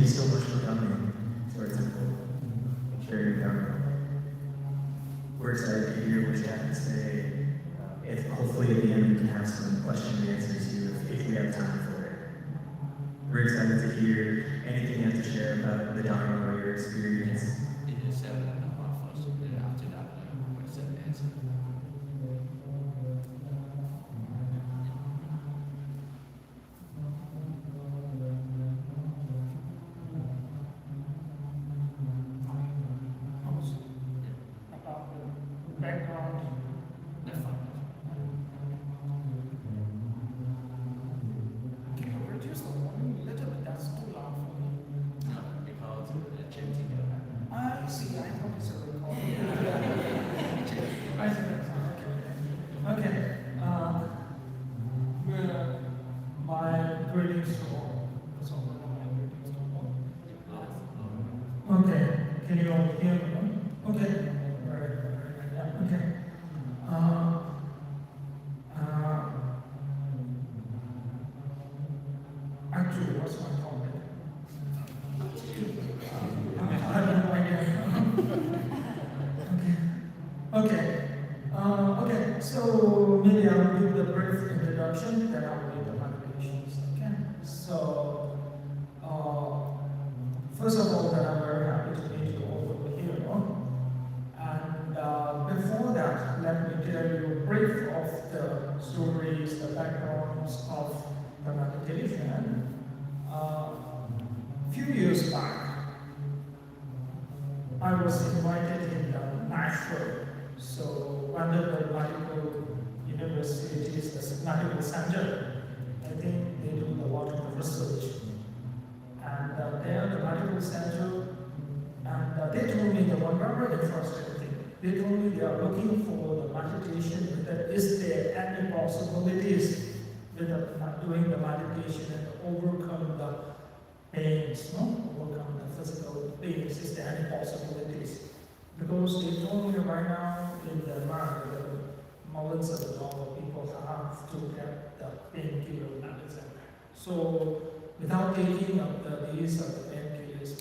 you so much for coming to our temple and sharing your Dharma. We're excited to hear what you have to say. If hopefully at the end we can have some question and answers to you if we have time for it. We're excited to hear anything you have to share about the Dharma or your experience. It is 7.5 hours, and after that, question and answer. Background. That's fine. Can you reduce the volume a little bit? That's too loud for me. No, because chanting. I see. I thought it's a recording. I see that's okay. My greetings to all. That's all. My greetings to all. Okay. Can you all hear me? Okay. Okay. Actually, what's my comment? I have no idea. Okay. So maybe I will give the brief introduction, then I will read the meditations. Okay. So first of all, that I'm very happy to meet you all over here. And before that, let me tell you a brief of the stories, the backgrounds of the meditation. Few years back, I was invited in Nashville. So under the medical university's medical center, I think they do a lot of research. And there, the medical center, and they told me the one very interesting thing. They told me they are looking for the meditation, that is there any possibilities with doing the meditation and overcome the pains, overcome the physical pains, is there any possibilities? Because they told me right now in the America, millions of dollars people have to get the painkiller medicine. So without taking up these painkillers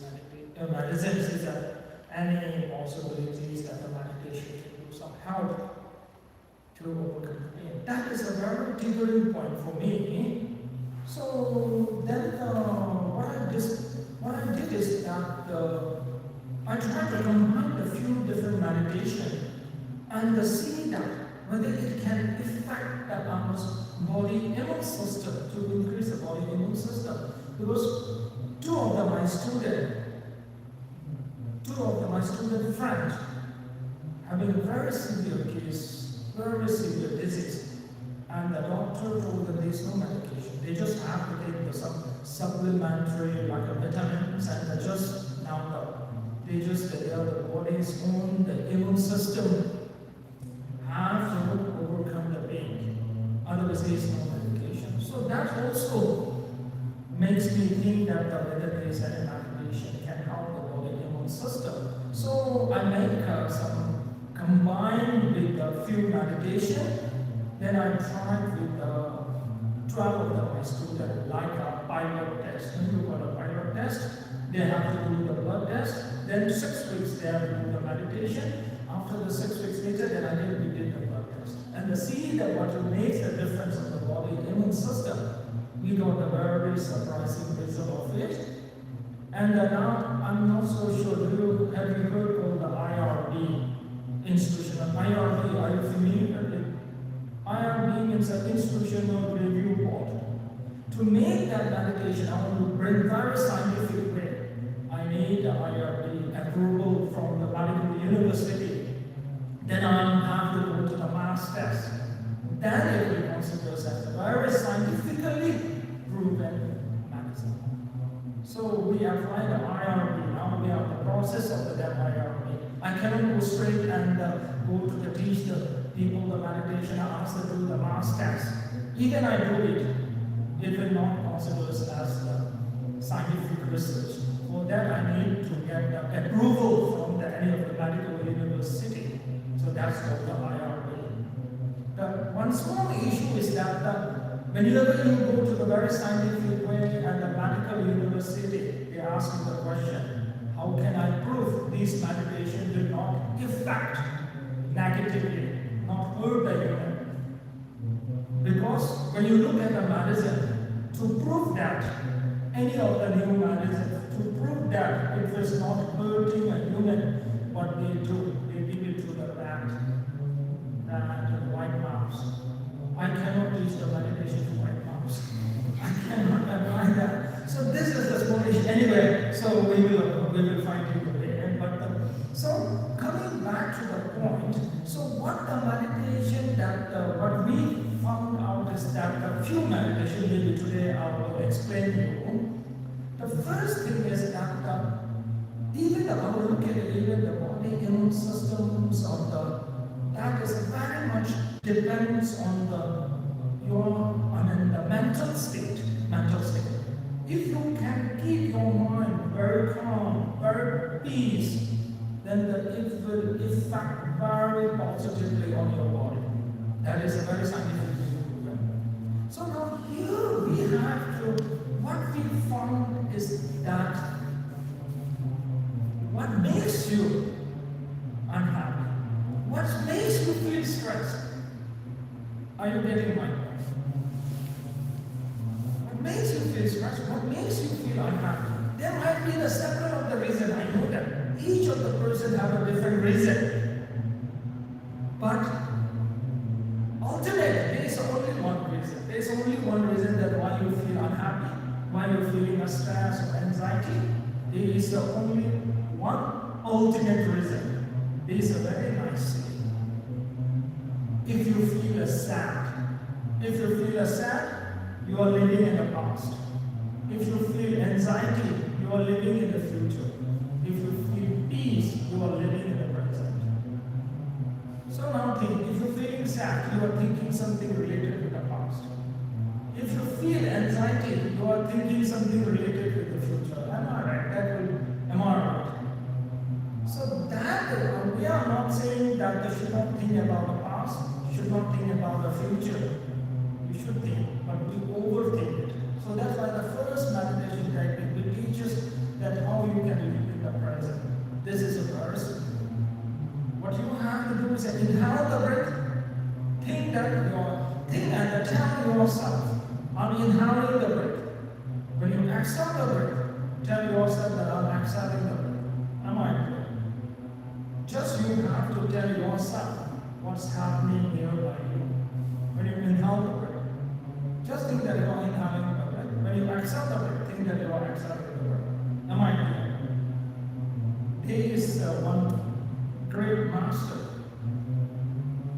medicines, is there any possibilities that the meditation can do some help to overcome pain? That is a very triggering point for me. So then what I did is that I tried to combine a few different meditation and see that whether it can affect the body immune system, to increase the body immune system. Because two of my student friends having a very severe case, very severe disease, and the doctor told them there is no medication. They just have to take some supplementary like vitamins, and they just the body's own the immune system have to overcome the pain. Otherwise, there is no medication. So that also makes me think that whether there is any medication can help the body immune system. So I make some combined with a few meditation. Then I tried with 12 of my students, like a pilot test. When you got a pilot test, they have to do the blood test. Then 6 weeks they have to do the meditation. After the 6 weeks later, then we did the blood test. And to see that what makes the difference of the body immune system, we got a very surprising result of it. And now I'm not so sure. Have you heard of the IRB institution? IRB, are you familiar with it? IRB means an institutional review board. To make that meditation, I want to bring very scientific way. I need the IRB approval from the medical university. Then I have to go to the mass test. Then it will be considered as a very scientifically proven medicine. So we apply the IRB. Now we have the process of the IRB. I cannot go straight and go to teach the people the meditation. I ask them to do the mass test. Even I do it, it will not consider as the scientific research. For that, I need to get the approval from any of the medical university. So that's what the IRB. The one small issue is that Whenever you go to the very scientific way and the medical university, they ask you the question, how can I prove this meditation will not affect negatively, not hurt the human? Because when you look at the medicine, to prove that, any of the new medicine, to prove that it was not hurting a human, what they do, they give it to the rat and the white mouse. I cannot teach the meditation to white mouse. I cannot apply that. So this is the explanation. Anyway, so we will find it the way. So coming back to the point, so what the meditation that what we found out is that the few meditation maybe today I will explain to you. The first thing is that even the even the body immune systems of that is very much depends on the mental state. If you can keep your mind very calm, very peace, then it will affect very positively on your body. That is a very scientific proven. So now here we have to, what we found is that what makes you unhappy, what makes you feel stressed. Are you getting my point? What makes you feel stressed? What makes you feel unhappy? There might be several of the reasons. I know that each of the person have a different reason. But ultimately, there is only one reason. There is only one reason that why you feel unhappy, why you're feeling a stress or anxiety. There is only one ultimate reason. There is a very nice thing. If you feel sad, you are living in the past. If you feel anxiety, you are living in the future. If you feel peace, you are living in the present. So now think, if you're feeling sad, you are thinking something related to the past. If you feel anxiety, you are thinking something related to the future. Am I right? Am I right? So that, we are not saying that you should not think about the past, you should not think about the future. You should think, but we overthink it. So that's why the first meditation technique will teach us that how you can live in the present. This is a verse. What you have to do is inhale the breath, think and tell yourself, I'm inhaling the breath. When you exhale the breath, tell yourself that I'm exhaling the breath. Am I clear? Just you have to tell yourself what's happening nearby you. When you inhale the breath, just think that you are inhaling the breath. When you exhale the breath, think that you are exhaling the breath. Am I clear? There is one great master.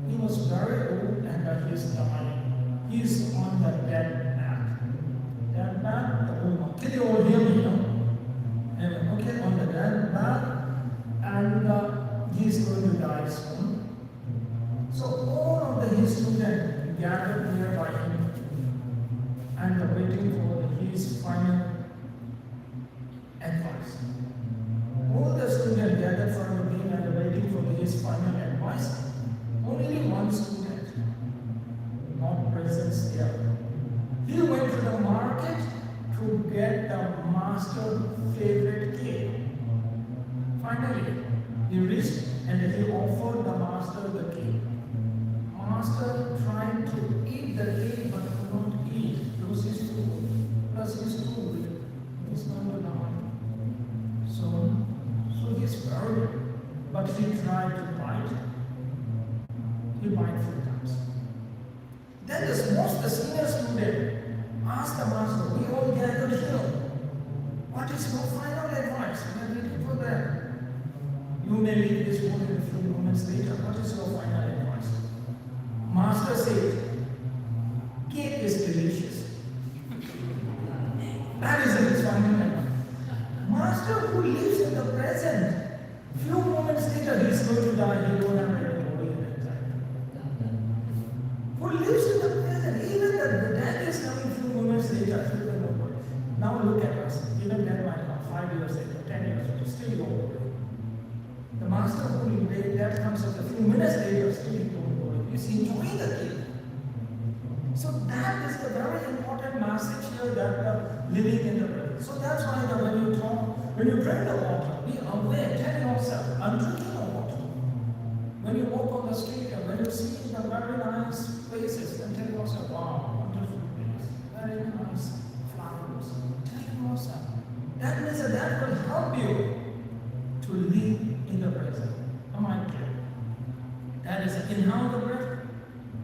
He was very old and he is dying. He is on the dead mat. Dead mat, can you all hear me? No? Okay, on the dead mat, and he is going to die soon. So all of his students gathered nearby him and waiting for his final advice. All the students gathered for him and waiting for his final advice. Only one student, not present there. He went to the market to get the master's favorite cake. Finally, he reached and he offered the master the cake. Master tried to eat the cake but could not eat because he's too old. Plus he's too weak. He's going to die. So he's very, but he tried to bite. He bite 4 times. Then the senior student asked the master, we all gathered here. What is your final advice? We are waiting for that. You may leave this world in a few moments later. What is your final advice? Master said, cake is delicious. That is his final advice. Master who lives in the present, few moments later he is going to die, he don't have any body in that time. Who lives in the present, even the death is coming few moments later, he don't know body. Now look at us, even then might come 5 years later, 10 years later, still you don't body. The master who death comes a few minutes later, still you don't body. He's enjoying the cake. So that is the very important message here that living in the present. So that's why when you talk, when you drink the water, be aware, tell yourself, I'm drinking the water. When you walk on the street and when you see the very nice places, then tell yourself, wow, wonderful place, very nice flowers. Tell yourself. That means that will help you to live in the present. Am I clear? That is inhale the breath,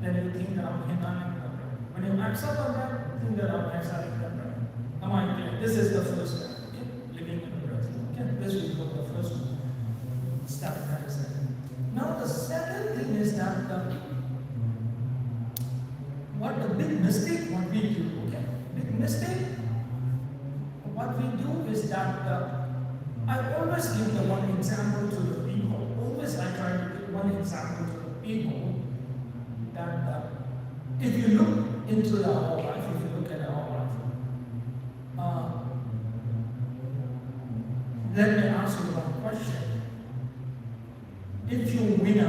then you think that I'm inhaling the breath. When you exhale the breath, think that I'm exhaling the breath. Am I clear? This is the first step. Okay? Living in the present. Okay? This will be the first step. That is it. Now the second thing is that what the big mistake what we do. Okay? Big mistake. What we do is that I always give the one example to the people. Always I try to give one example to the people that if you look into our life, if you look at our life, let me ask you one question. If you win a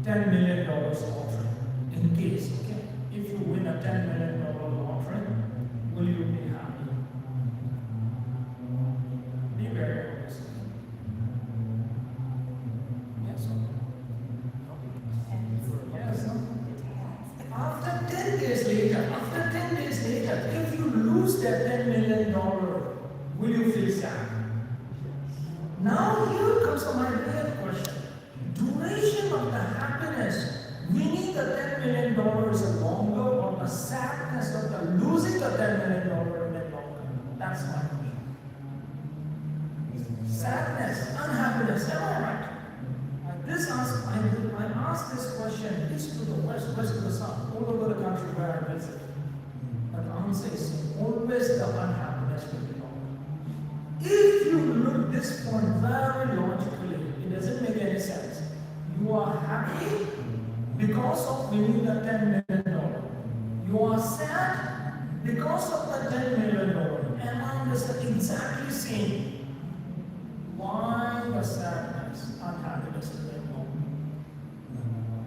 $10 million lottery, in case, okay, if you win a $10 million lottery, will you be happy? Be very honest. Yes or no? Yes or no? After 10 days later, if you lose that $10 million, will you feel sad? Now here comes my real question. Duration of the happiness, winning the $10 million is longer, or the sadness of the losing the $10 million is longer? That's my question. Sadness, unhappiness, am I right? I ask this question east to the west to the south, all over the country where I visit. But the answer is always the unhappiness will be longer. If you look this point very logically, it doesn't make any sense. You are happy because of winning the $10 million. You are sad because of the $10 million. Amount is exactly same. Why the sadness, unhappiness is very low?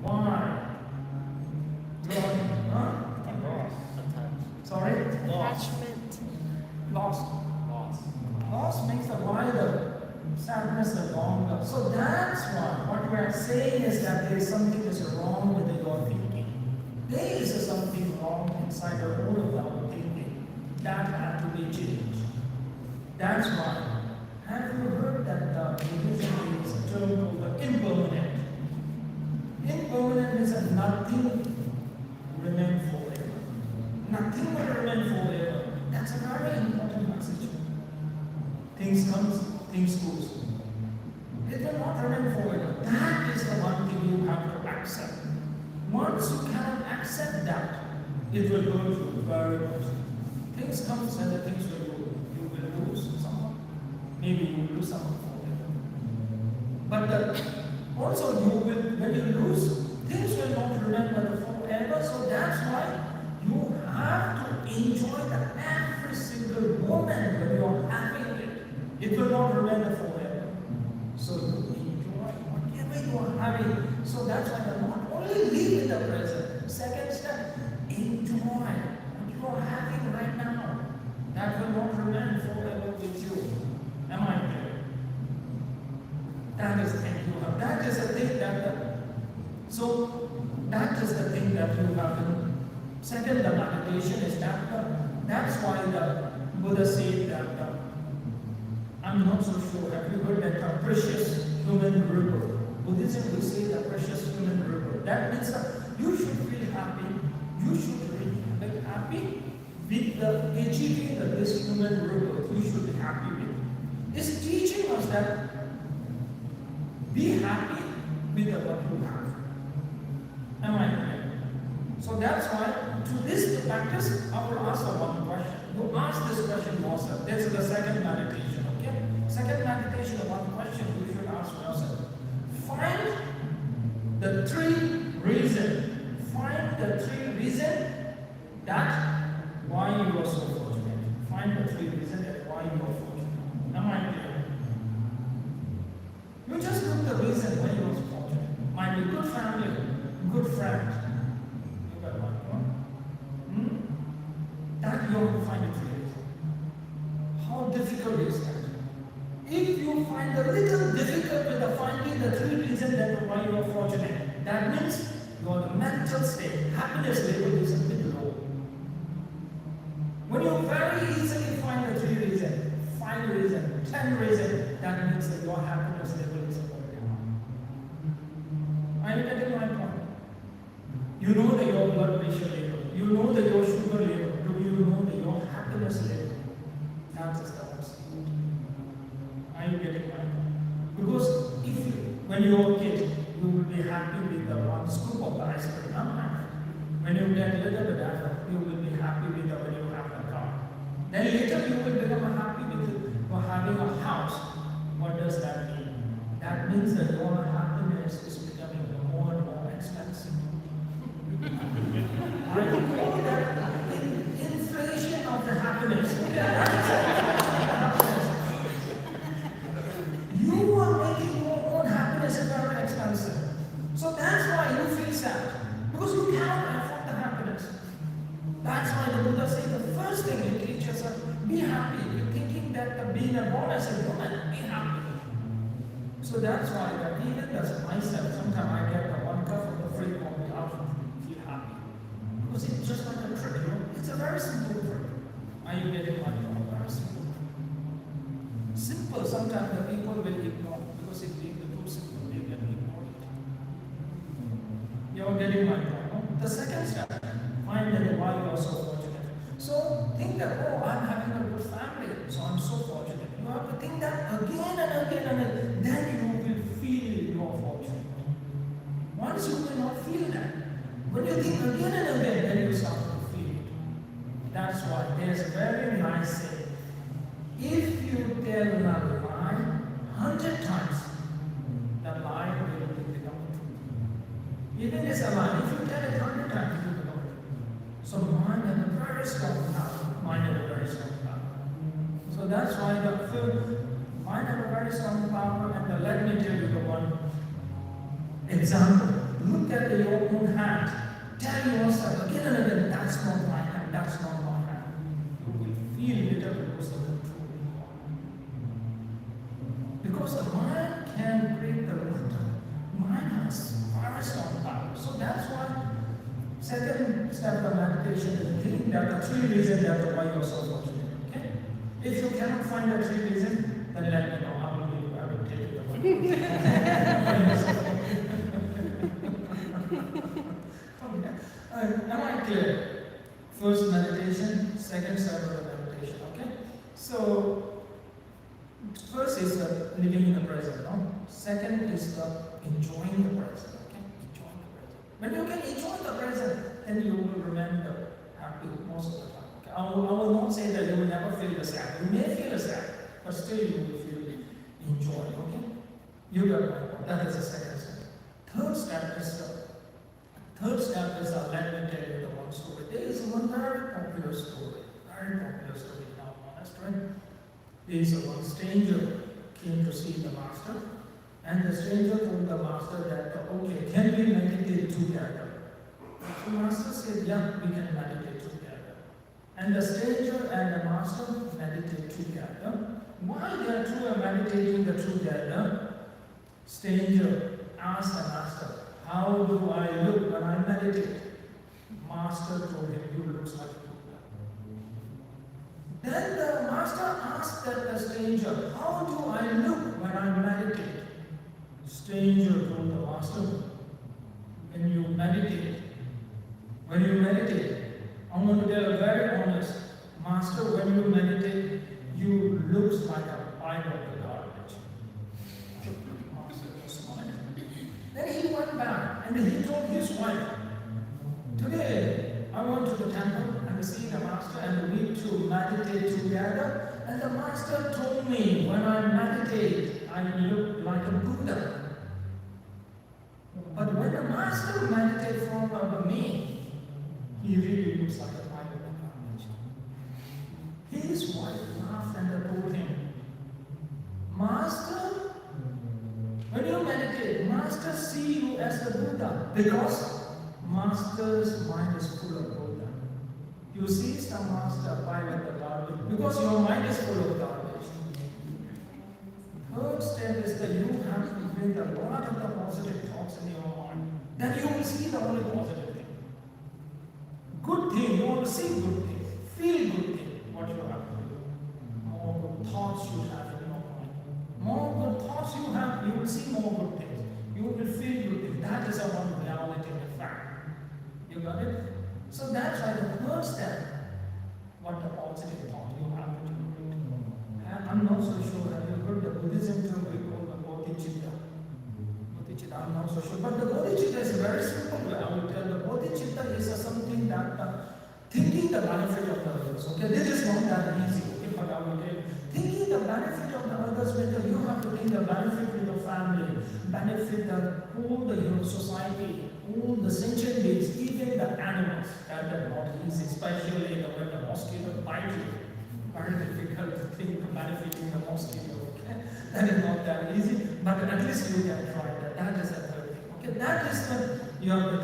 Why? Sorry? Attachment. Loss makes the wider, sadness is longer. So that's why what we are saying is that there is something is wrong with your thinking. There is something wrong inside of all of our thinking. That had to be changed. That's why. Have you heard that religion is a term called the impermanent? Impermanent means that nothing remains forever. Nothing will remain forever. That's a very important message. Things comes, things goes. It will not remain forever. That is the one thing you have to accept. Once you cannot accept that, it will go through very much. Things comes and the things will go. You will lose someone. Maybe you will lose someone forever. But also you will, when you lose, things will not remain forever. So that's why you have to enjoy every single moment when you are having it. It will not remain forever. So you enjoy whatever you are having. So that's why you not only live in the present. Second step, enjoy what you are having right now. That will not remain forever with you. Am I clear? That is the thing you have. That is the thing that. So that is the thing that you have to. Second, the meditation is that. That's why the Buddha said that. I'm not so sure. Have you heard that precious human river? Buddhism will say the precious human river. That means that you should feel happy. You should be happy with the achieving of this human river. You should be happy with it. It's teaching us that be happy with what you have. Am I right? So that's why to this practice, I will ask one question. You ask this question yourself. This is the second meditation. Okay? Second meditation, one question you should ask yourself. Find the three reasons. Find the three reasons that why you are so fortunate. Find the three reasons that why you are fortunate. Am I clear? You just look the reason why you are fortunate. Might be good family, good friend. You got one. that why you are fortunate. That means your mental state, happiness level is a bit low. When you very easily find the 3 reasons, 5 reasons, 10 reasons, that means that your happiness level is very high. Are you getting my point? You know that your blood pressure level, you know that your sugar level, do you know that your happiness level? That is the most. Are you getting my point? Because if you, when you are a kid, you will be happy with the 1 scoop of the ice cream. When you get a little bit after, you will be happy with the when you have the car. Then later you will become happy with for having a house. What does that mean? That means that your happiness is becoming more and more expensive. I call that inflation of the happiness. You are making your own happiness very expensive. So that's why you feel sad. Because you cannot afford the happiness. That's why the Buddha said the first thing he teaches us, be happy. You're thinking that being a boy as a woman, be happy. So that's why that even as myself, sometimes I get the 1 cup of the free coffee out and feel happy. Because it's just like a trick, you know? It's a very simple trick. Are you getting my point? Very simple. Simple, sometimes the people will ignore because if they do simple, they can ignore it. You're getting my point, no? The second step, find that why you are so fortunate. So think that, oh, I'm having a good family, so I'm so fortunate. You have to think that again and again and again, then you will feel you are fortunate. Once you will not feel that, when you think again and again, then you start to feel it. That's why there's a very nice saying. If you tell a lie 100 times, the lie will become true. Even it's a lie, if you tell it 100 times, it will become true. So mind has a very strong power. Mind has a very strong power. So that's why the mind has a very strong power, and let me tell you the one example. Look at your own hand. Tell yourself again and again, that's not my hand, that's not my hand. You will feel bitter because of the truth. Because the mind can break the water. Mind has very strong power. So that's why second step of meditation is thinking that the 3 reasons that why you are so fortunate. Okay? If you cannot find the 3 reasons, then let me know. I will take it away. Am I clear? First meditation, second step of the meditation. Okay? So first is the living in the present. No? Second is the enjoying the present. Okay? Enjoying the present. When you can enjoy the present, then you will remember happy most of the time. Okay? I will not say that you will never feel the sad. You may feel the sad, but still you will feel enjoy. Okay? You got my point. That is the second step. Third step is let me tell you the one story. There is one very popular story in our monastery. There is one stranger came to see the master, and the stranger told the master that, okay, can we meditate together? The master said, yeah, we can meditate together. And the stranger and the master meditate together. While they are meditating together, stranger asked the master, how do I look when I meditate? Master told him, you look like Buddha. Then the master asked the stranger, how do I look when I meditate? Stranger told the master, when you meditate, I want to tell a very honest, master, when you meditate, you look like a pile of the garbage. Master was smiling. Then he went back and he told his wife, today I went to the temple and see the master and we two meditate together, and the master told me when I meditate I look like a Buddha. But when the master meditates from me, he really looks like a pile of garbage. His wife laughed and told him, Master, when you meditate, Master see you as a Buddha because Master's mind is full of Buddha. You see some Master pile of the garbage because your mind is full of garbage. Third step is that you have to with a lot of the positive thoughts in your mind, then you will see the only positive thing. Good thing, you want to see good things, feel good thing, what you have to do. More good thoughts you have in your mind. More good thoughts you have, you will see more good things. You will feel good things. That is a one reality and a fact. You got it? So that's why the first step, what the positive thought you have to do. And I'm not so sure, have you heard the Buddhism term we call the bodhicitta? Bodhicitta, I'm not so sure. But the bodhicitta is very simple. I will tell the bodhicitta is something that thinking the benefit of the others. Okay, this is not that easy. Okay, but I will tell you. Thinking the benefit of the others, whether you have to think the benefit with your family, benefit the whole your society, all the sentient beings, even the animals, that are not easy, especially when the mosquito bites you. Very difficult to think the benefiting the mosquito. Okay, that is not that easy, but at least you can try that. That is the third thing. Okay, that is the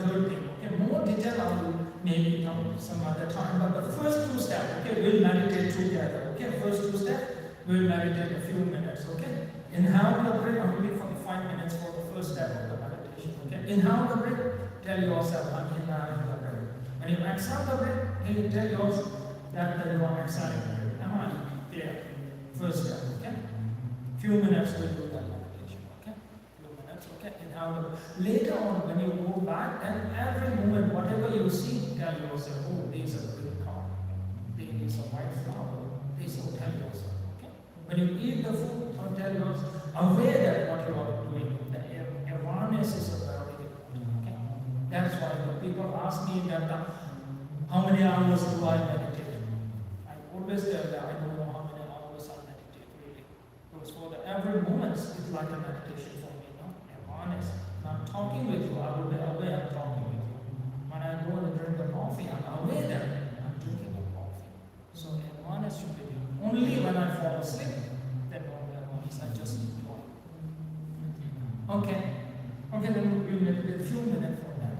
third thing. Okay, more detail I will maybe come some other time. But the first two steps, okay, we'll meditate together. Okay, first two steps, we'll meditate a few minutes. Okay, inhale the breath. I'm waiting for the 5 minutes for the first step of the meditation. Okay, inhale the breath. Tell yourself, I'm inhaling the breath. When you exhale the breath, you tell yourself that you are exhaling the breath. Am I clear? First step. Okay. Few minutes we'll do that meditation. Okay. Few minutes. Okay. Inhale. Later on, when you go back, and every moment, whatever you see, tell yourself, oh, there's a green car, there's a white flower. This will tell yourself. Okay. When you eat the food, tell yourself, aware that what you are doing. The awareness is a very important. Okay. That's why the people ask me that how many hours do I meditate? I always tell that I don't know how many hours I meditate really. Because for the every moment it's like a meditation for me, no? I'm honest. When I'm talking with you, I will be aware I'm talking with you. When I go and drink the coffee, I'm aware that I'm drinking the coffee. So awareness should be there. Only when I fall asleep, then only awareness. I just enjoy. Okay. Okay, then we'll meditate a few minutes for that.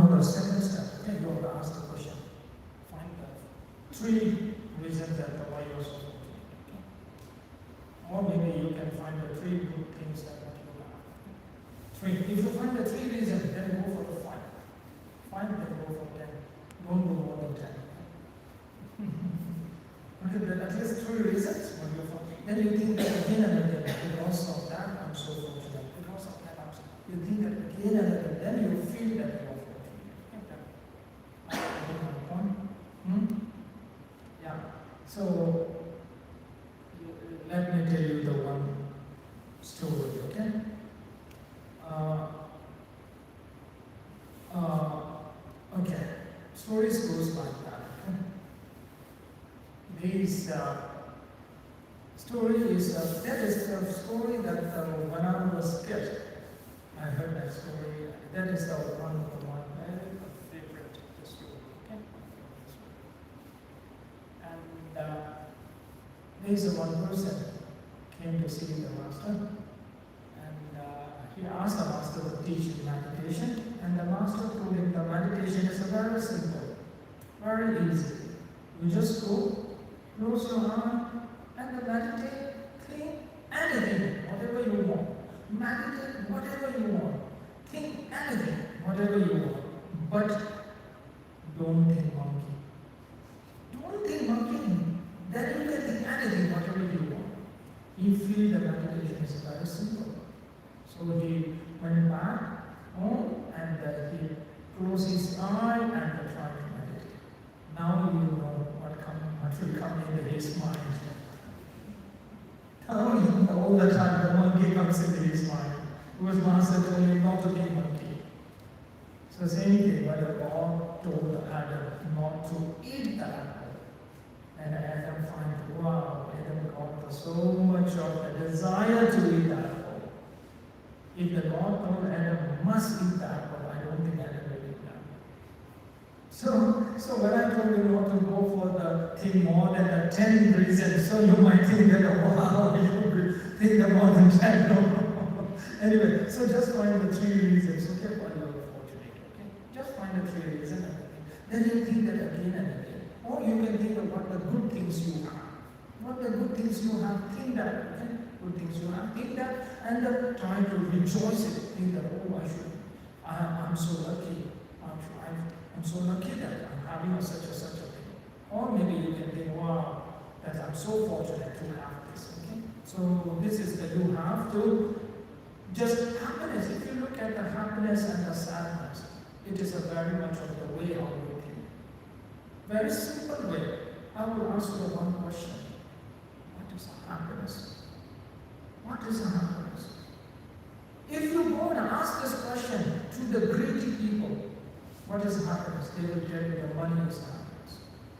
Remember, second step, okay, you have to ask the question. Find the 3 reasons that why you are so fortunate. Okay? Or maybe you can find the 3 good things that you have. 3. If you find the 3 reasons, then go for the 5. 5, then go for 10. Don't go more than 10. Okay, but at least 3 reasons when you're fortunate. Then you think that again and again, because of that I'm so fortunate. Because of that I'm so. You think that again and again, then you feel that you are fortunate. Okay. Yeah. So let me tell you the one story, okay? Okay. Stories goes like that. Okay? This story is that is the story that when I was a kid, I heard that story. That is the one of my very favorite story. Okay? And there is one person came to see the master, and he asked the master to teach him meditation, and the master told him the meditation is very simple, very easy. You just go, close your eye, and meditate, think anything, whatever you want. Meditate whatever you want. Think anything, whatever you want. But don't think monkey. Don't think monkey. Then you can think anything, whatever you want. He feel the meditation is very simple. So he went back home and he closed his eye and tried to meditate. Now you know what will come into his mind. Now you know all the time the monkey comes into his mind. Because master told him not to think monkey. So same thing, when God told Adam not to eat the apple. And Adam finds, wow, Adam got so much of the desire to eat the apple. If the God told Adam must eat the apple, I don't think Adam will eat that. So when I told you not to go for the thing more than the 10 reasons, so you might think that, wow, you think the more than 10. No. Anyway, so just find the 3 reasons, okay, why you are fortunate, okay? Just find the 3 reasons. Then you think that again and again. Or you can think of what the good things you have. What the good things you have, think that, okay? Good things you have, think that, and try to rejoice it. Think that, oh, I'm so lucky. I'm so lucky that I'm having such a thing. Or maybe you can think, wow, that I'm so fortunate to have this, okay? So this is that you have to just happiness. If you look at the happiness and the sadness, it is a very much of the way how you think. Very simple way. I will ask you one question. What is happiness? What is happiness? If you go and ask this question to the greedy people, what is happiness? They will tell you the money is happiness.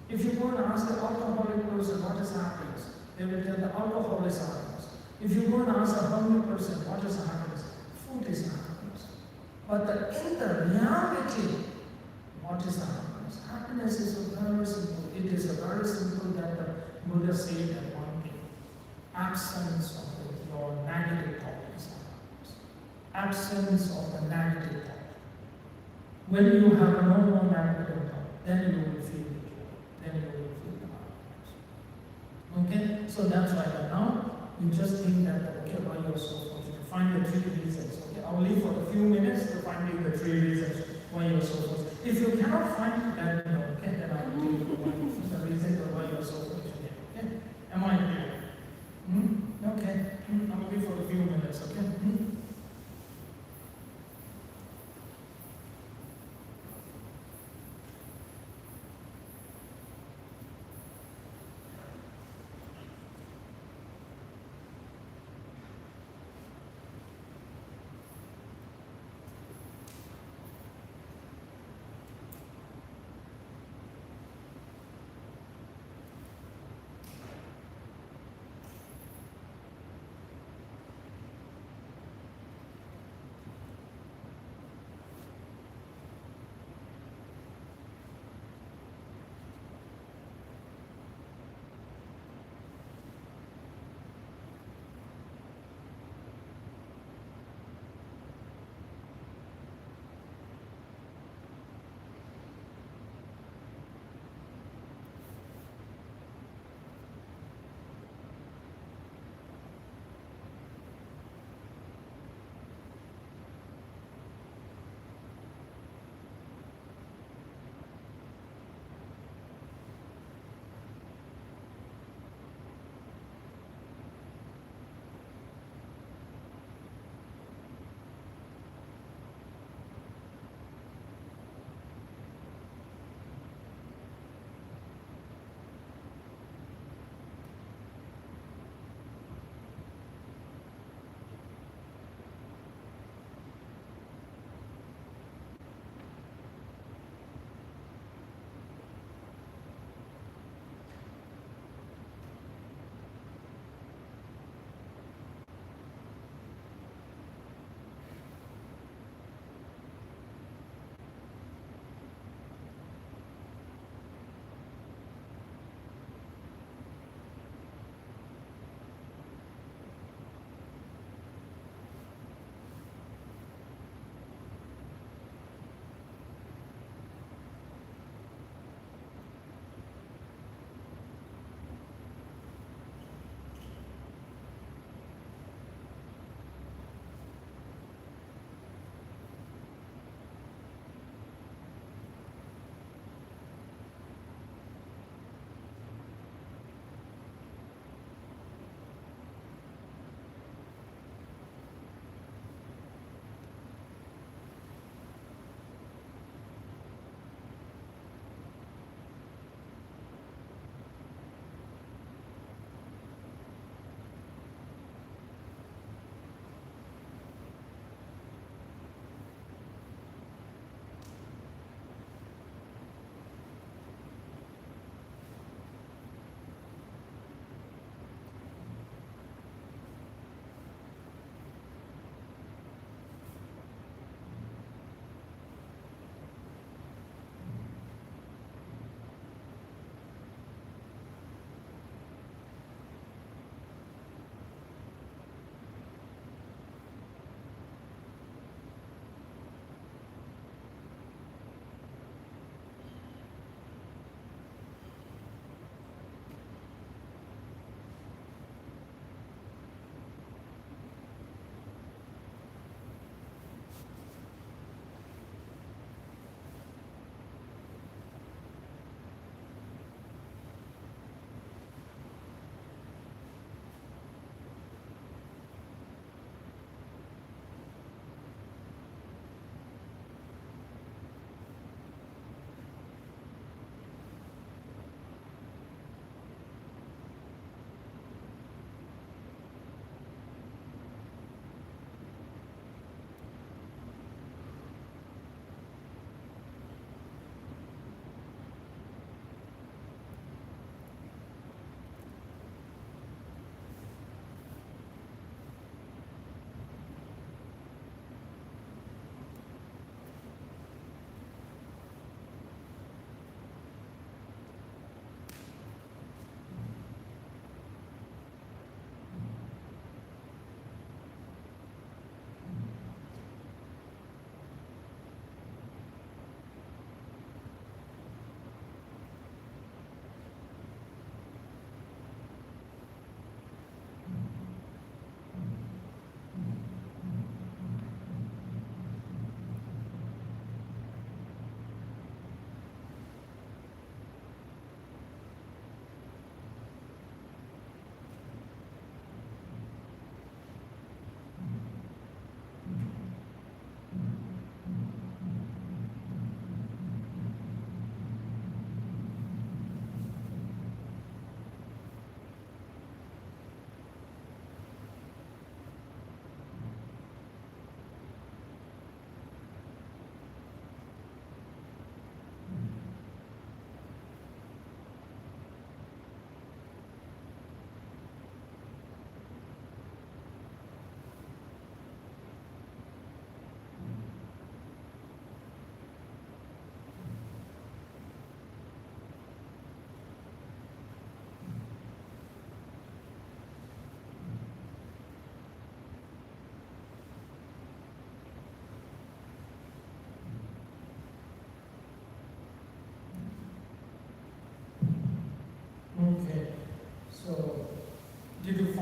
If you go and ask the alcoholic person, what is happiness? They will tell the alcohol is happiness. If you go and ask a hungry person, what is happiness? Food is happiness. But in the reality, what is happiness? Happiness is very simple. It is a very simple that the Buddha said at one thing. Absence of your negative thought is happiness. Absence of the negative thought. When you have no more negative thought, then you will feel the joy. Then you will feel the happiness. Okay? So that's why now you just think that, okay, why you are so fortunate. Find the 3 reasons. Okay? I'll leave for a few minutes to finding the 3 reasons why you are so fortunate. If you cannot find that, okay, then I will tell you the reason why you are so fortunate. Okay? Am I clear? Okay. I'll leave for a few minutes. Okay?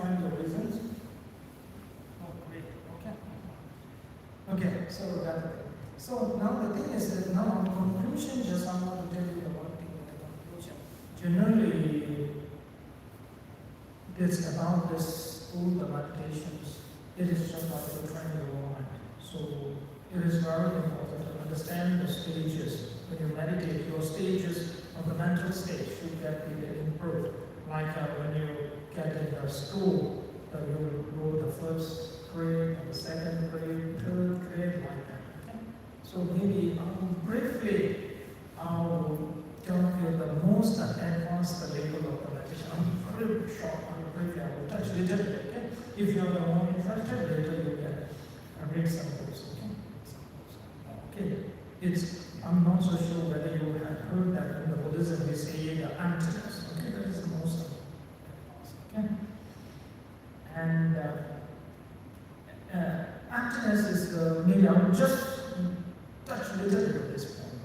find the reasons? Oh, great. Okay, so now the thing is that now on conclusion, just I want to tell you the one thing at the conclusion. Generally, it's about this, all the meditations, it is just like you're trying to mind. So it is very important to understand the stages. When you meditate, your stages of the mental state should get really improved. Like when you get in the school, you will go the first grade, the second grade, third grade, like that. Okay? So maybe briefly, I'll tell you the most advanced level of the meditation. I'm very short, briefly I will touch a little bit. Okay? If you are more interested, later you can read some books. Okay? I'm not so sure whether you have heard that in the Buddhism we say the emptiness. Okay, that is the most advanced. Okay? And emptiness is maybe I will just touch a little bit of this point.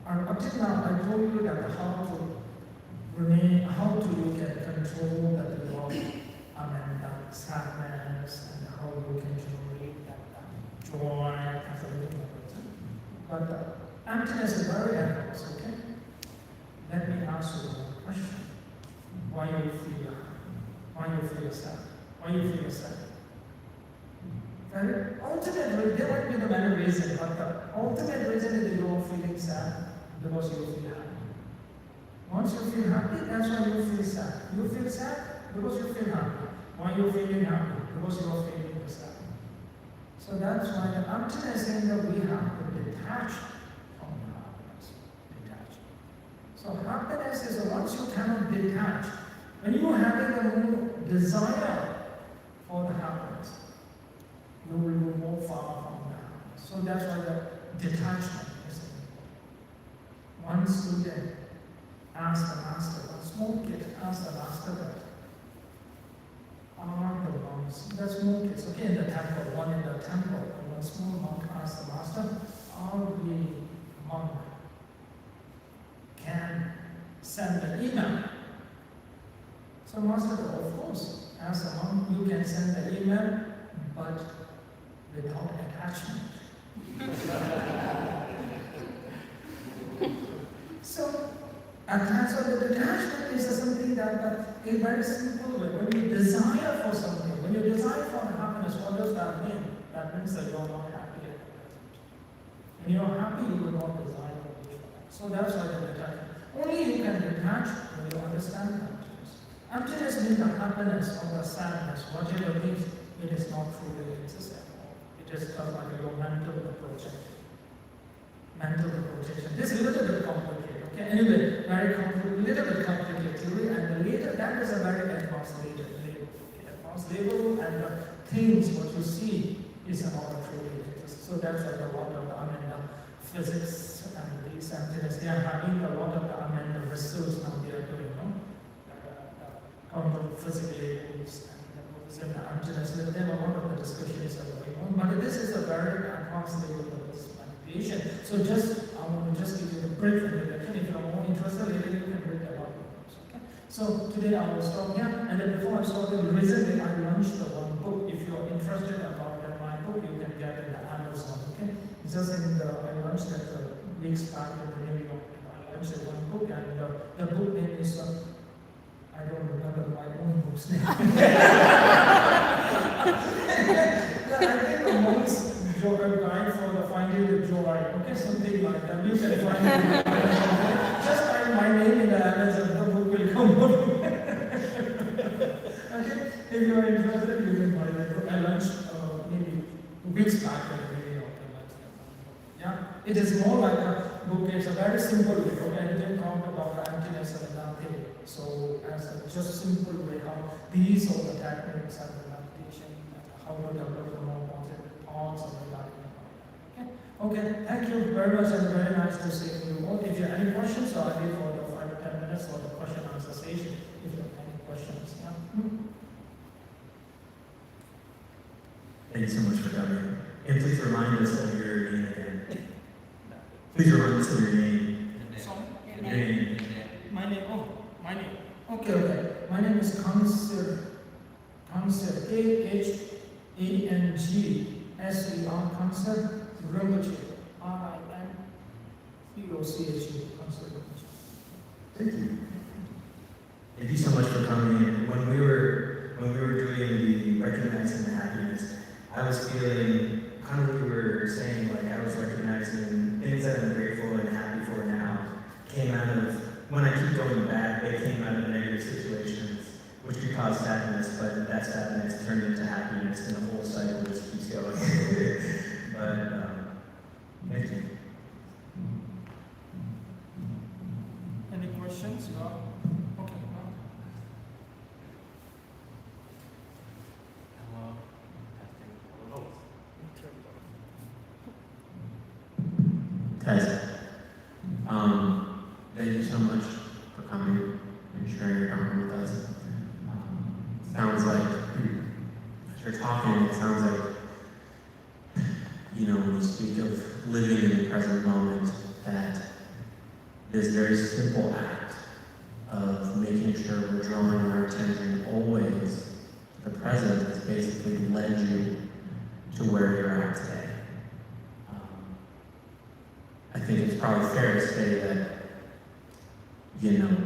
Okay? Up till now I told you that how to you can control that the body and sadness and how you can generate that joy and everything like that. But emptiness is very advanced, okay? Let me ask you one question. Why you feel happy? Why you feel sad? Why you feel sad? And ultimately, there might be the many reasons, but the ultimate reason is you are feeling sad because you feel happy. Once you feel happy, that's why you feel sad. You feel sad because you feel happy. Why are you feeling happy? Because you are feeling sad. So that's why the emptiness in that we have to detach from the happiness. Detach. So happiness is once you cannot detach, when you are having a more desire for the happiness, you will go more far from the happiness. So that's why the detachment is important. One student asked the master, one small kid asked the master that, are the monks, the small kids, okay, in the temple, one in the temple, and one small monk asked the master, are we monk can send an email? So master said, of course, as a monk, you can send the email, but without attachment. So, the detachment is something that is very simple way. When you desire for something, when you desire for happiness, what does that mean? That means that you are not happy at present. When you are happy, you will not desire for it. So that's why the detachment. Only you can detach when you understand emptiness. Emptiness means the happiness or the sadness, whatever it is, it is not truly exists at all. It is just like your mental projection. Mental projection. This is a little bit complicated. Okay, anyway, very complicated, little bit complicated theory, and later that is a very advanced level. Advanced level, and the things what you see is about truly exists. So that's like a lot of the physics and these emptiness. They are having a lot of the research now they are doing, the physical labels and the emptiness. There are a lot of the discussions are going on, but this is a very advanced level of this meditation. So I want to just give you a brief introduction. If you are more interested, later you can read about it. Okay? So today I will stop here, and then before I start, recently I launched the one book. If you are interested about my book, you can get it in the Amazon. Okay? It's just I launched it weeks back in the New York. I launched one book, and the book name is I don't remember my own book's name. I think the monk's guide for the finding the joy. Okay, something like that. You can find it. Just find my name in the Amazon, the book will come up. Okay, if you are interested, you can buy that book. I launched maybe weeks back in the New York. Yeah, it is more like a book. It's a very simple way. Okay, I didn't talk about the emptiness and nothing. So as a just simple way how these are the techniques and the meditation, how to develop the more positive thoughts and the life. Okay, thank you very much, and very nice to see you all. If you have any questions, I'll leave for the 5 to 10 minutes for the question and answer session. If you have any questions, yeah. Thank you so much for coming. And please remind us of your name again. Please remind us of your name. Sorry? Your name. My name. Okay. My name is Khangser Khangser, Khangser, Khangser Rinpoche, Rinpoche, Khangser Rinpoche. Thank you. Thank you so much for coming in. When we were doing the recognizing the happiness, I was feeling kind of what you were saying, like I was recognizing things that I'm grateful and happy for now came out of, when I keep going back, they came out of negative situations, which could cause sadness, but that sadness turned into happiness, and the whole cycle just keeps going. But, thank you. Any questions? No? Okay. No. Hello. Guys, thank you so much for coming and sharing your Dharma with us. Sounds like, as you're talking, it sounds like, when you speak of living in the present moment, that this very simple act of making sure we're drawing our attention always to the present has basically led you to where you're at today. I think it's probably fair to say that,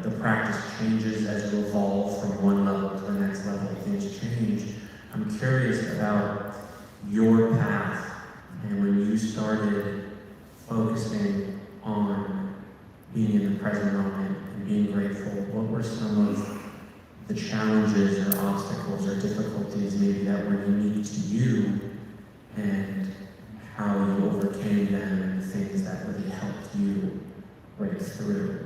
the practice changes as you evolve from one level to the next level. Things change. I'm curious about your path and when you started focusing on being in the present moment and being grateful. What were some of the challenges or obstacles or difficulties maybe that were unique to you, and how you overcame them and the things that really helped you break through?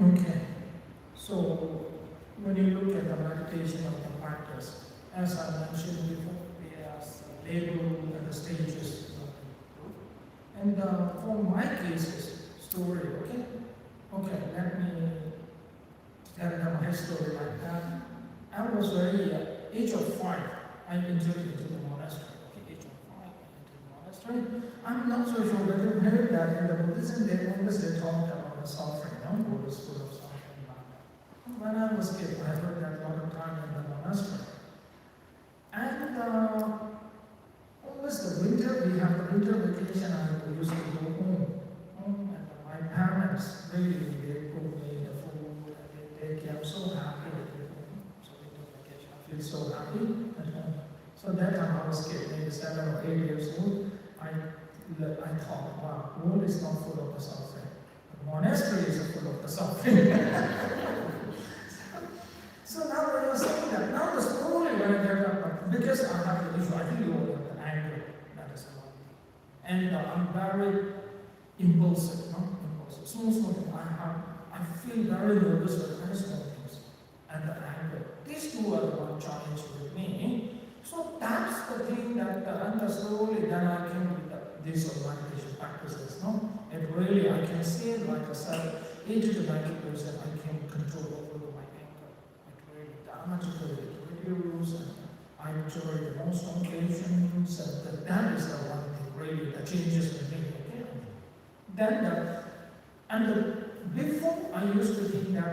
Okay. So when you look at the meditation of the practice, as I mentioned before, there's a label and the stages of the group. And for my cases, story, okay, let me tell them my story like that. I was very, age of 5, I entered into the monastery. Okay, age of 5, I entered the monastery. I'm not so sure whether you heard that in the Buddhism, they talked about the suffering, Buddhist school of suffering. When I was a kid, I heard that a lot of time in the monastery. And always the winter, we have the winter vacation, I used to go home. And my parents, really, they cook me the food, and they take care. I'm so happy that they cook me. So winter vacation, I feel so happy at home. So that time I was a kid, maybe 7 or 8 years old, I thought, wow, the world is not full of the suffering. The monastery is full of the suffering. So now when you're saying that, now the slowly when I get up, because I have the issue, I think you all have the anger, that is one. And I'm very impulsive, Small thing. I feel very nervous with very small things. And the anger. These two are the one challenge with me. So that's the thing that, and slowly then I came with these meditation practices, And really I can say, like I said, 80 to 90% I can control over my anger. It really dramatically reduces, and I enjoy the most occasions, and that is the one thing really that changes with me. Okay? Then before I used to think that,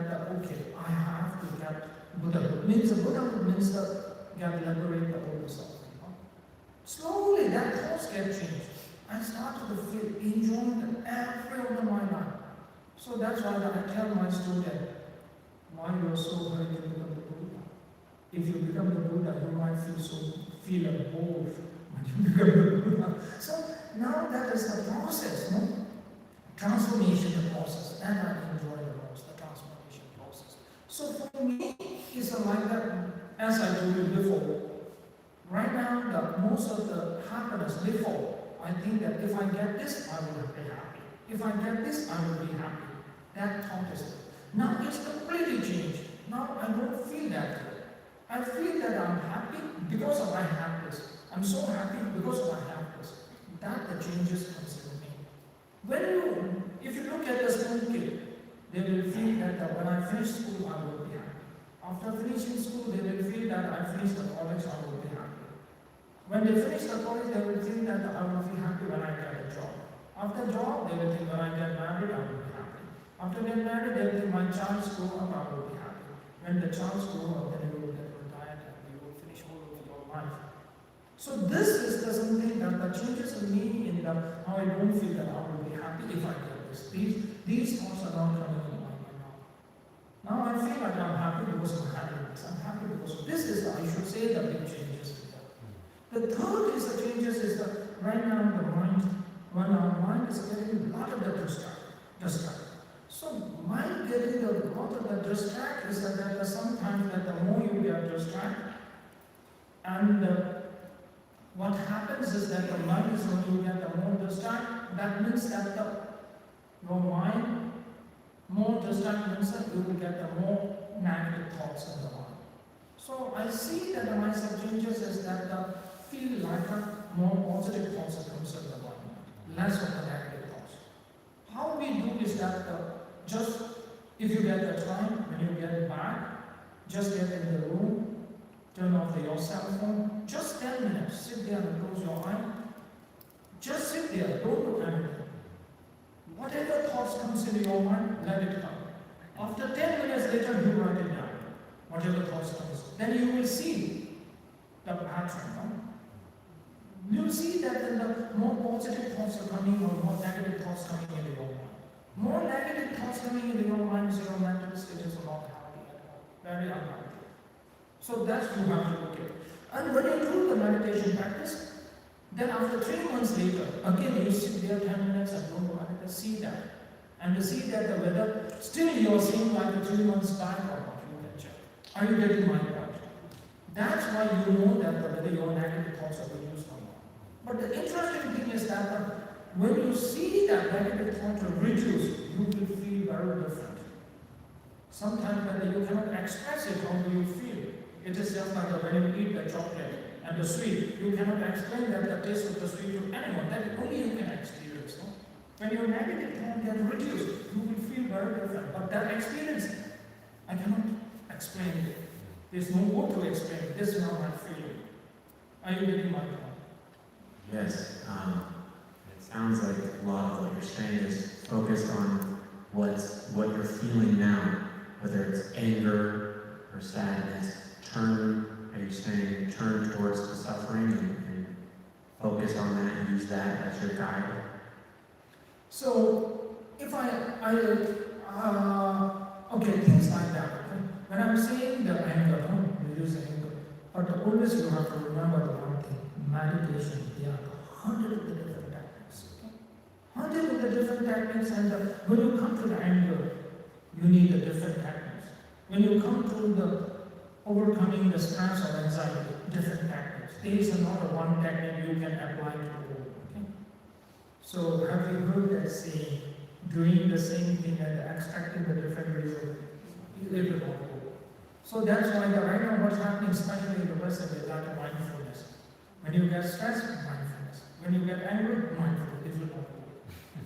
I have to get Buddhahood. Buddhahood means that get liberated all the suffering. Slowly that thoughts get changed. I started to feel enjoyment every over my life. So that's why I tell my student, why you are so hurried to become the Buddha. If you become the Buddha, you might feel bored when you become the Buddha. So now that is the process, Transformation the process, and I enjoy the most, the transformation process. So for me, it's like that, as I told you before. Right now, most of the happiness before, I think that if I get this, I will be happy. If I get this, I will be happy. That thought is it. Now it's completely changed. Now I don't feel that way. I feel that I'm happy because of my happiness. I'm so happy because of my happiness. That the changes comes in me. If you look at the school kid, they will feel that when I finish school, I will be happy. After finishing school, they will feel that I finished the college, I will be happy. When they finish the college, they will think that I will be happy when I get a job. After job, they will think when I get married, I will be happy. After getting married, then my child's grow up, I will be happy. When the child's grow up, then you will get retired and you will finish all of your life. So this is the something that changes in me in the how I don't feel that I will be happy if I get this. These thoughts are not coming in my mind now. Now I feel like I'm happy because of happiness. I'm happy because of this is, I should say, the big changes. The third is the changes is that right now the mind, when our mind is getting a lot of the distract. So mind getting a lot of the distract is that there are sometimes that the more you get distracted, and what happens is that the mind is when you get the more distracted, that means that your mind more distracted means that you will get the more negative thoughts in the mind. So I see that the mindset changes is that the feel like more positive thoughts that comes in the mind, less of the negative thoughts. How we do is that just if you get the time, when you get back, just get in the room, turn off your cell phone, just 10 minutes, sit there and close your eye. Just sit there, don't do anything. Whatever thoughts comes into your mind, let it come. After 10 minutes later, you write it down. Whatever thoughts comes, then you will see the pattern. No? You will see that then the more positive thoughts are coming or more negative thoughts coming into your mind. More negative thoughts coming into your mind is your mental state is not happy at all. Very unhappy. So that's you have to look at. And when you do the meditation practice, then after 3 months later, again you sit there 10 minutes and don't do anything, see that. And to see that the whether still you are seeing like 3 months back or not, you can check. Are you getting my point? That's why you know that whether your negative thoughts are being used or not. But the interesting thing is that when you see that negative thought reduce, you will feel very different. Sometimes when you cannot express it, how do you feel? It is just like when you eat the chocolate and the sweet, you cannot explain that the taste of the sweet to anyone. That only you can experience. No? When your negative thought gets reduced, you will feel very different. But that experience, I cannot explain it. There's no word to explain it. This is not my feeling. Are you getting my point? Yes. It sounds like a lot of what you're saying is focused on what you're feeling now, whether it's anger or sadness. Are you saying turn towards the suffering and focus on that and use that as your guide? So, if okay, things like that. Okay? When I'm saying the anger, we use anger. But always you have to remember the one thing, meditation, there are 100 of the different techniques. Okay? 100 of the different techniques, and when you come to the anger, you need the different techniques. When you come to the overcoming the stress or anxiety, different techniques. There is not a one technique you can apply to all. Okay? So have you heard that saying, doing the same thing and expecting the different result? It will not go. So that's why right now what's happening, especially in the West, is that mindfulness. When you get stressed, mindfulness. When you get angry, mindfulness. It will not go.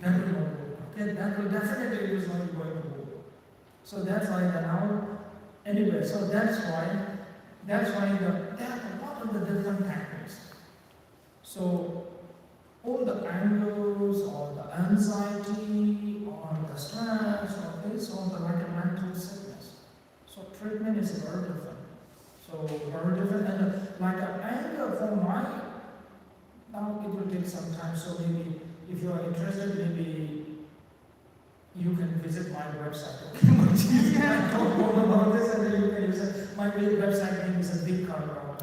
That will not go. Okay? That will definitely is not going to go. So that's why the now. Anyway, so that's why there are a lot of the different techniques. So all the angers or the anxiety or the stress or this or the like a mental sickness. So treatment is very different. So very different, and like an anger for my now it will take some time. So maybe if you are interested, maybe you can visit my website. Okay, I don't know about this, and then you can use it. My website name is dipkar.com.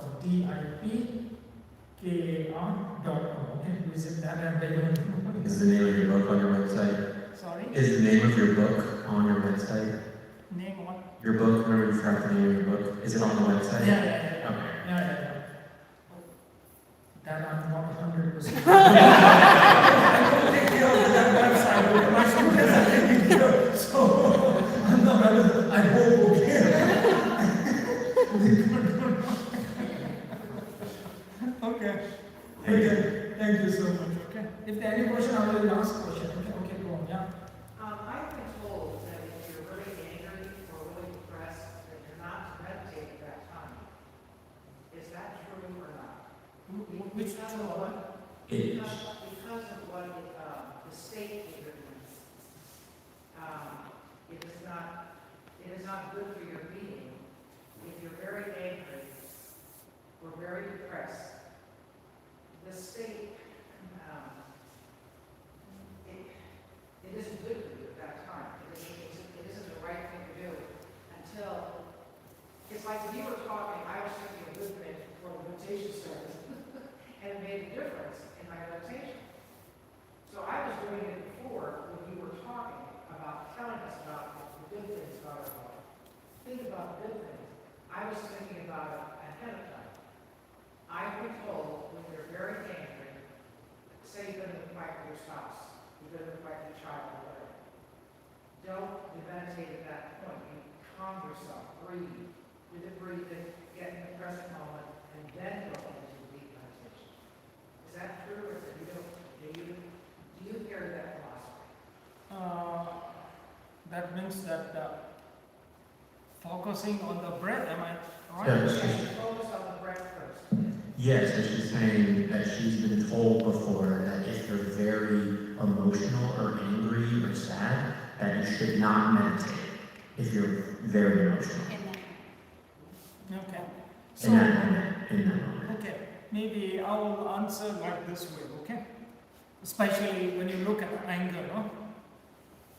DIPKAR.com. Okay, visit that and then Is the name of your book on your website? Sorry? Is the name of your book on your website? Name what? Your book, remember you forgot the name of your book? Is it on the website? Yeah. Okay. Yeah. That I'm not 100%. I don't take care of that website. My students are taking care. So I'm not. I hope okay. Okay. Thank you so much. Okay. If there are any question, I will ask question. Okay. Go on. Yeah. I've been told that if you're really angry or really depressed, that you're not to meditate at that time. Is that true or not? Which Because of what? It, Because of what the state is not good for your being. If you're very angry or very depressed, the state, it isn't good for you at that time. It isn't the right thing to do until, it's like if you were talking, I was thinking of good things before the meditation started, and it made a difference in my meditation. So I was doing it before when you were talking about telling us about the good things about our life. Think about the good things. I was thinking about it ahead of time. I've been told when you're very angry, say you're going to fight with your spouse, you're going to fight with your child, or whatever. Don't meditate at that point. You calm yourself, breathe, do the breathing, get in the present moment, and then go into deep meditation. Is that true, or do you carry that philosophy? That means that focusing on the breath, am I right? Yeah. Yes, focus on the breath first. Yes, so she's saying that she's been told before that if you're very emotional or angry or sad, that you should not meditate if you're very emotional. Okay. In that moment. Okay, maybe I will answer like this way, okay? Especially when you look at the anger, no?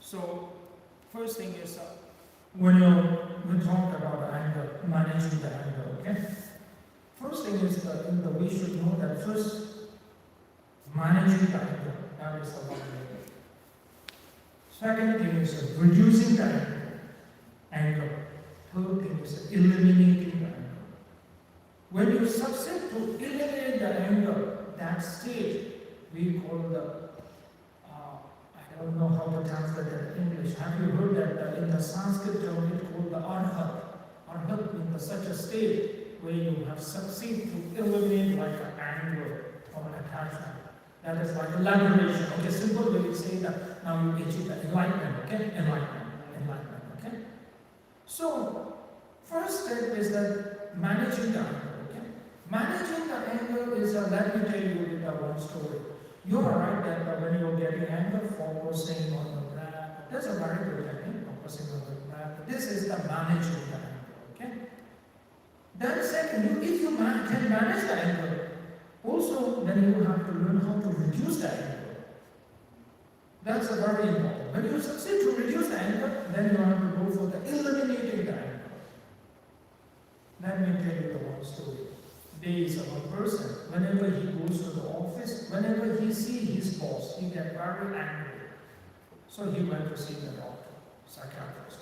So, first thing is, when we talk about anger, managing the anger, okay? First thing is that we should know that first, managing the anger, that is the one way. Second thing is reducing the anger. Third thing is eliminating the anger. When you succeed to eliminate the anger, that stage we call the, I don't know how to translate that in English. Have you heard that in the Sanskrit term it's called the arhat? Arhat means such a state where you have succeeded to eliminate like an anger or an attachment. That is like a liberation. Okay, simple way we say that now you achieve the enlightenment, okay? Enlightenment, okay? So, first step is that managing the anger, okay? Managing the anger is, let me tell you one story. You are right that when you're getting anger, focusing on the breath, that's a very good technique, focusing on the breath. This is the managing the anger, okay? Then second, if you can manage the anger, also then you have to learn how to reduce the anger. That's a very important. When you succeed to reduce the anger, then you have to go for the eliminating the anger. Let me tell you the one story. There is a person, whenever he goes to the office, whenever he sees his boss, he gets very angry. So he went to see the doctor, psychiatrist.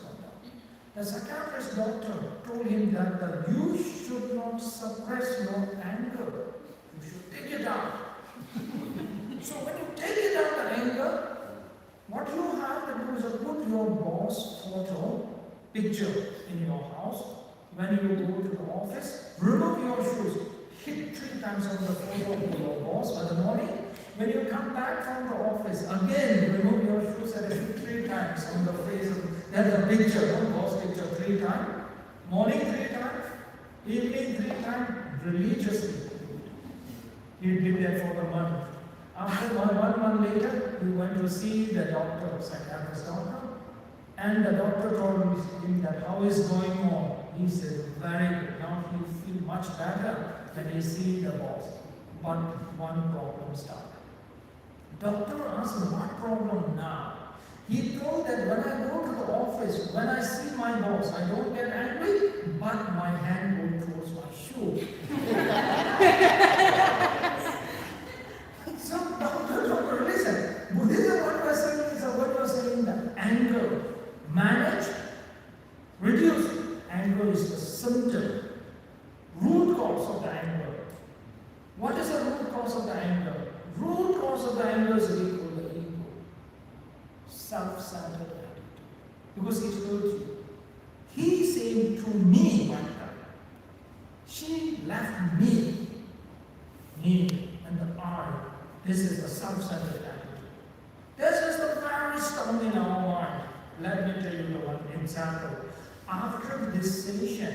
The psychiatrist doctor told him that you should not suppress your anger. You should take it out. So when you take it out the anger, what you have to do is to put your boss photo, picture in your house. When you go to the office, remove your shoes, hit 3 times on the photo of your boss in the morning. When you come back from the office, again remove your shoes and hit 3 times on the face of the picture, boss picture 3 times. Morning 3 times, evening 3 times, religiously. He did that for the month. After one month later, we went to see the doctor, psychiatrist doctor, and the doctor told him that how is going on. He said, very good. Now he feels much better when he sees the boss. But one problem started. Doctor asked him, what problem now? He told that when I go to the office, when I see my boss, I don't get angry, but my hand goes towards my shoe. So doctor, listen. Buddhism, what we are saying is what we are saying that anger, manage, reduce. Anger is the symptom, root cause of the anger. What is the root cause of the anger? Root cause of the anger is equal to the ego. Self-centered attitude. Because he told you, he said to me one time, she left me and the I. This is the self-centered attitude. This is the very stone in our mind. Let me tell you the one example. After this session,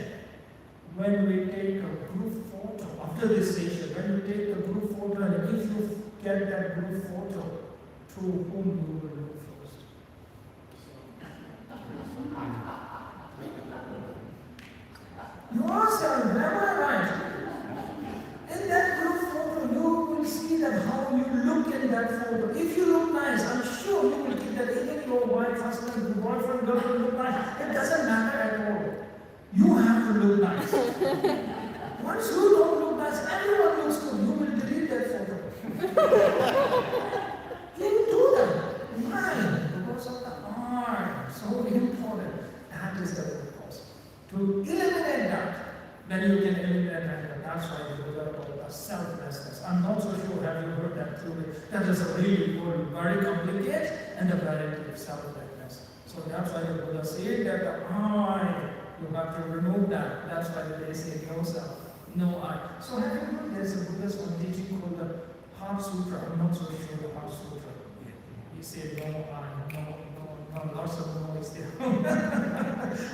when we take a group photo, after this session, when you take the group photo, and if you get that group photo, to whom you will look first? photo. If you look nice, I'm sure you will keep that. Even your wife, husband, boyfriend, girlfriend look nice. It doesn't matter at all. You have to look nice. Once you don't look nice, everyone looks good. You will delete that photo. You do that. Why? Because of the art. So important. That is the root cause. To eliminate that, then you can eliminate anger. That's why we go about the selflessness. I'm not so sure have you heard that truly. That is a really good, very complicated and a very deep selflessness. So that's why the Buddha said that the I, you have to remove that. That's why they say no self, no I. So have you heard there's a Buddhist one teaching called the Heart Sutra? I'm not so sure the Heart Sutra. He said no I, no, lots of noise there.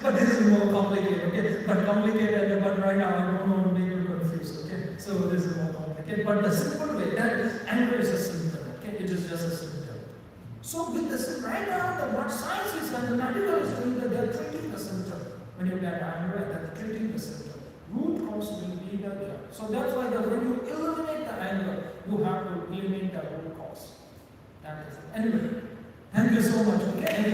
But this is more complicated, okay? But complicated, but right now I don't want to make you confused, okay? So this is more complicated. But the simple way, that is, anger is a symptom, okay? It is just a symptom. So with this, right now, what science is and the medical is doing, that they are treating the symptom. When you get angry, they are treating the symptom. Root cause will be the there. So that's why when you eliminate the anger, you have to eliminate the root cause. That is it. Anyway, thank you so much. Okay, and